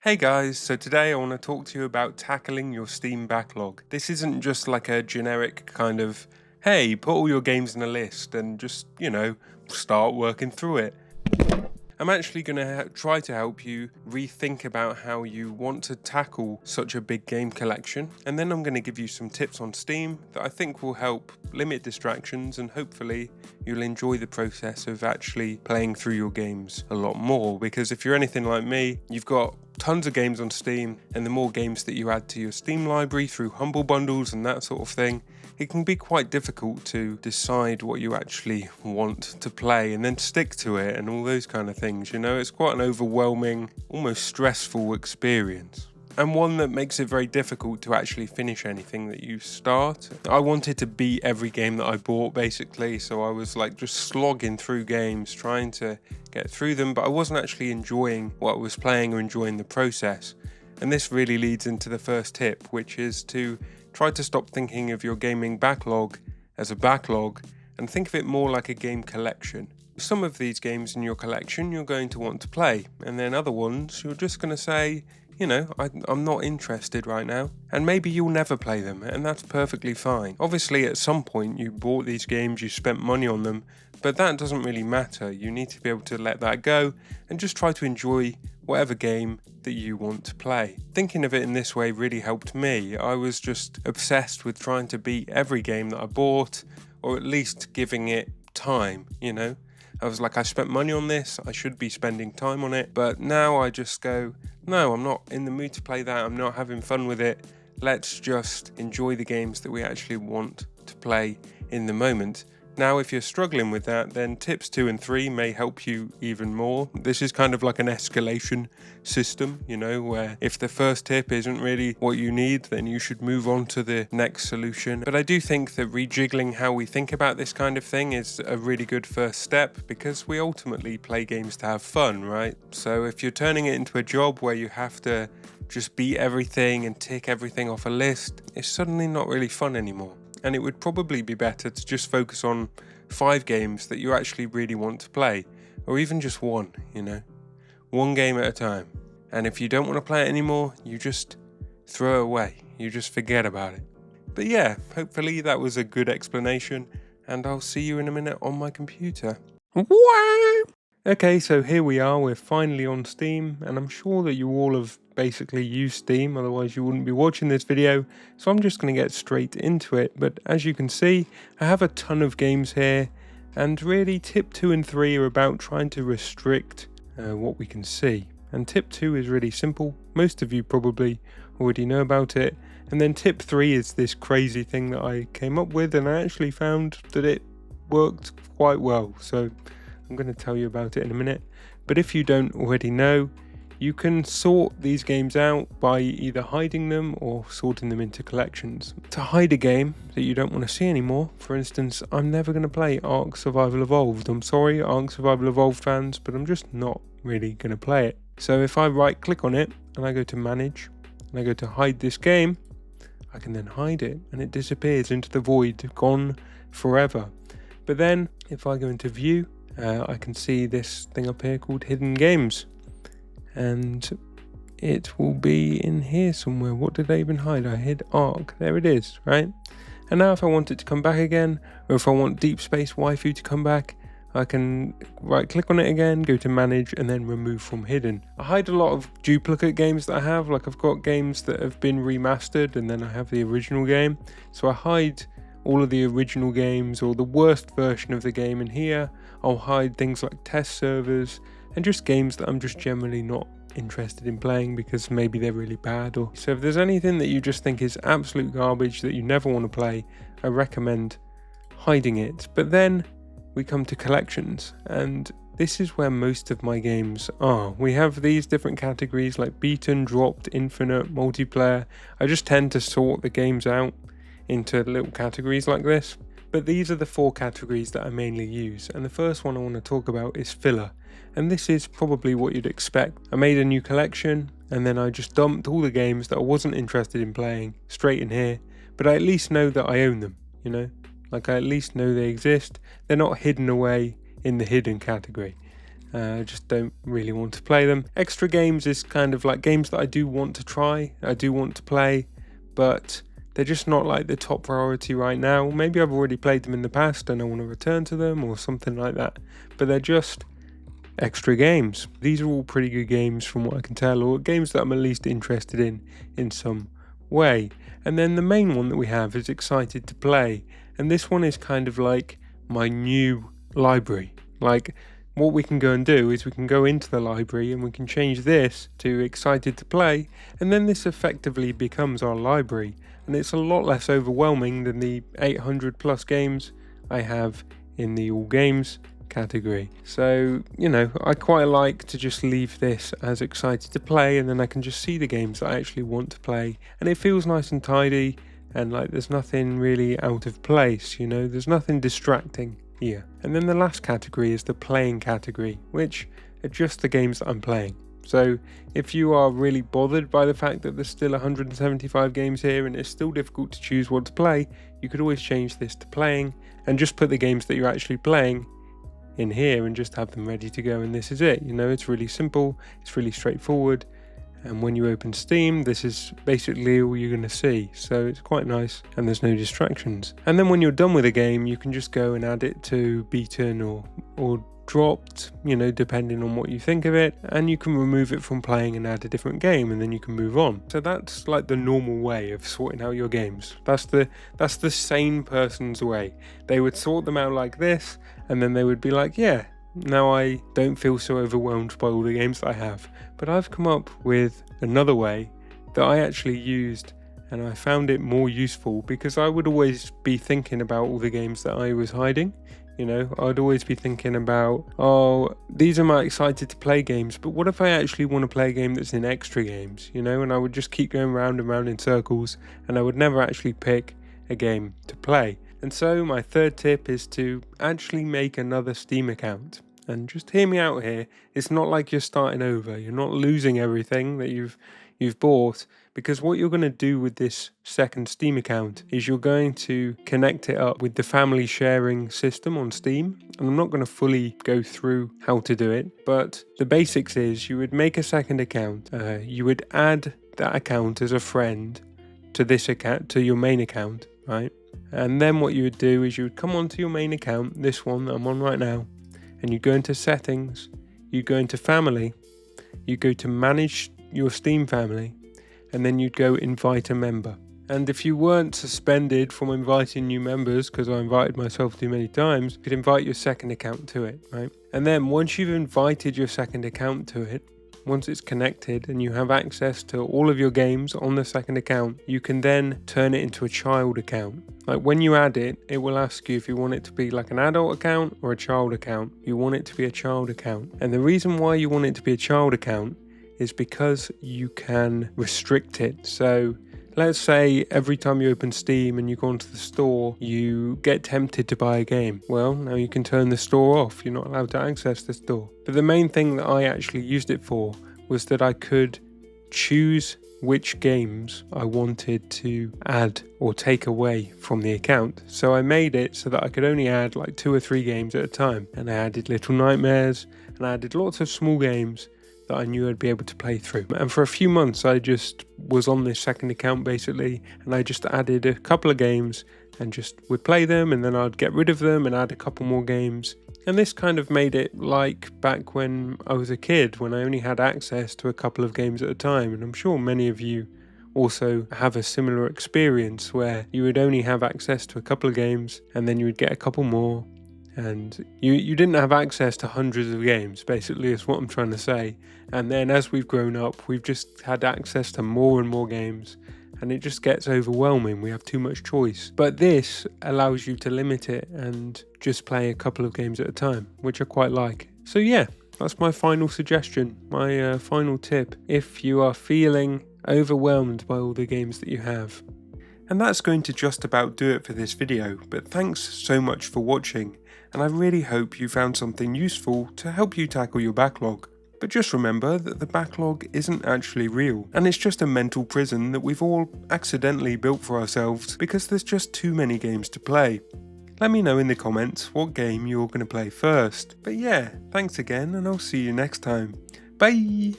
Hey guys, so today I want to talk to you about tackling your Steam backlog. This isn't just like a generic kind of, hey, put all your games in a list and just, start working through it. I'm actually going to try to help you rethink about how you want to tackle such a big game collection, and then I'm going to give you some tips on Steam that I think will help limit distractions, and hopefully you'll enjoy the process of actually playing through your games a lot more, because if you're anything like me, you've got tons of games on Steam, and the more games that you add to your Steam library through Humble Bundles and that sort of thing, it can be quite difficult to decide what you actually want to play and then stick to it and all those kind of things. It's quite an overwhelming, almost stressful experience, and one that makes it very difficult to actually finish anything that you start. I wanted to beat every game that I bought basically, so I was like just slogging through games trying to get through them, but I wasn't actually enjoying what I was playing or enjoying the process. And this really leads into the first tip, which is to try to stop thinking of your gaming backlog as a backlog and think of it more like a game collection. Some of these games in your collection you're going to want to play, and then other ones you're just going to say, I'm not interested right now, and maybe you'll never play them, and that's perfectly fine. Obviously at some point you bought these games, you spent money on them, but that doesn't really matter. You need to be able to let that go and just try to enjoy whatever game that you want to play. Thinking of it in this way really helped me. I was just obsessed with trying to beat every game that I bought, or at least giving it time, I was like, I spent money on this, I should be spending time on it, but now I just go, no, I'm not in the mood to play that, I'm not having fun with it, let's just enjoy the games that we actually want to play in the moment. Now, if you're struggling with that, then tips 2 and 3 may help you even more. This is kind of like an escalation system, where if the first tip isn't really what you need, then you should move on to the next solution. But I do think that rejiggling how we think about this kind of thing is a really good first step, because we ultimately play games to have fun, right? So if you're turning it into a job where you have to just beat everything and tick everything off a list, it's suddenly not really fun anymore. And it would probably be better to just focus on 5 games that you actually really want to play, or even just one, one game at a time. And if you don't want to play it anymore, you just throw it away, you just forget about it. But yeah, hopefully that was a good explanation, and I'll see you in a minute on my computer. Okay, so here we are, we're finally on Steam, and I'm sure that you all have basically used Steam, otherwise you wouldn't be watching this video, so I'm just going to get straight into it. But as you can see, I have a ton of games here, and really tip 2 and 3 are about trying to restrict what we can see. And tip 2 is really simple, most of you probably already know about it, and then tip 3 is this crazy thing that I came up with, and I actually found that it worked quite well, so I'm going to tell you about it in a minute. But if you don't already know, you can sort these games out by either hiding them or sorting them into collections. To hide a game that you don't want to see anymore, for instance, I'm never going to play Ark Survival Evolved. I'm sorry, Ark Survival Evolved fans, but I'm just not really going to play it. So if I right click on it and I go to manage and I go to hide this game, I can then hide it and it disappears into the void, gone forever. But then if I go into view, I can see this thing up here called hidden games, and it will be in here somewhere. What did I even hide? I hid Ark. There it is, right? And now if I want it to come back again, or if I want Deep Space Waifu to come back, I can right click on it again, go to manage, and then remove from hidden. I hide a lot of duplicate games that I have, like I've got games that have been remastered and then I have the original game, so I hide all of the original games or the worst version of the game in here. I'll hide things like test servers and just games that I'm just generally not interested in playing because maybe they're really bad. Or so if there's anything that you just think is absolute garbage that you never want to play, I recommend hiding it. But then we come to collections, and this is where most of my games are. We have these different categories like beaten, dropped, infinite, multiplayer. I just tend to sort the games out into little categories like this. But these are the 4 categories that I mainly use, and the first one I want to talk about is filler, and this is probably what you'd expect. I made a new collection and then I just dumped all the games that I wasn't interested in playing straight in here, but I at least know that I own them, like I at least know they exist. They're not hidden away in the hidden category. Just don't really want to play them. Extra games is kind of like games that I do want to try, I do want to play, but they're just not like the top priority right now. Maybe I've already played them in the past and I want to return to them or something like that, but they're just extra games. These are all pretty good games from what I can tell, or games that I'm at least interested in some way. And then the main one that we have is Excited to Play, and this one is kind of like my new library. Like, what we can go and do is we can go into the library and we can change this to Excited to Play, and then this effectively becomes our library, and it's a lot less overwhelming than the 800 plus games I have in the all games category. So, you know, I quite like to just leave this as Excited to Play, and then I can just see the games that I actually want to play, and it feels nice and tidy, and like there's nothing really out of place, you know, there's nothing distracting here. And then the last category is the playing category, which are just the games that I'm playing. So if you are really bothered by the fact that there's still 175 games here and it's still difficult to choose what to play, you could always change this to playing and just put the games that you're actually playing in here and just have them ready to go, and this is it. You know, it's really simple, it's really straightforward, and when you open Steam, this is basically all you're going to see, so it's quite nice and there's no distractions. And then when you're done with a game, you can just go and add it to beaten or dropped, you know, depending on what you think of it, and you can remove it from playing and add a different game, and then you can move on. So that's like the normal way of sorting out your games. That's the sane person's way. They would sort them out like this, and then they would be like, yeah, now I don't feel so overwhelmed by all the games that I have. But I've come up with another way that I actually used, and I found it more useful because I would always be thinking about all the games that I was hiding. You know, I'd always be thinking about, oh, these are my Excited to Play games, but what if I actually want to play a game that's in extra games, you know? And I would just keep going round and round in circles, and I would never actually pick a game to play. And so my third tip is to actually make another Steam account. And just hear me out here, it's not like you're starting over, you're not losing everything that you've bought, because what you're going to do with this second Steam account is you're going to connect it up with the family sharing system on Steam. And I'm not going to fully go through how to do it, but the basics is you would make a second account, you would add that account as a friend to this account, to your main account, right? And then what you would do is you would come onto your main account, this one that I'm on right now, and you go into settings, you go into family, you go to manage your Steam family, and then you'd go invite a member. And if you weren't suspended from inviting new members, because I invited myself too many times, you could invite your second account to it, right? And then once you've invited your second account to it, once it's connected and you have access to all of your games on the second account, you can then turn it into a child account. Like when you add it, it will ask you if you want it to be like an adult account or a child account. You want it to be a child account. And the reason why you want it to be a child account is because you can restrict it. So let's say every time you open Steam and you go onto the store, you get tempted to buy a game. Well, now you can turn the store off. You're not allowed to access the store. But the main thing that I actually used it for was that I could choose which games I wanted to add or take away from the account. So I made it so that I could only add like 2 or 3 games at a time. And I added Little Nightmares, and I added lots of small games that I knew I'd be able to play through. And for a few months I just was on this second account basically, and I just added a couple of games and just would play them, and then I'd get rid of them and add a couple more games. And this kind of made it like back when I was a kid, when I only had access to a couple of games at a time. And I'm sure many of you also have a similar experience where you would only have access to a couple of games and then you would get a couple more, and you didn't have access to hundreds of games, basically is what I'm trying to say. And then as we've grown up, we've just had access to more and more games, and it just gets overwhelming. We have too much choice. But this allows you to limit it and just play a couple of games at a time, which I quite like. So yeah, that's my final suggestion, my final tip, if you are feeling overwhelmed by all the games that you have. And that's going to just about do it for this video, but thanks so much for watching, and I really hope you found something useful to help you tackle your backlog. But just remember that the backlog isn't actually real, and it's just a mental prison that we've all accidentally built for ourselves because there's just too many games to play. Let me know in the comments what game you're going to play first. But yeah, thanks again and I'll see you next time. Bye!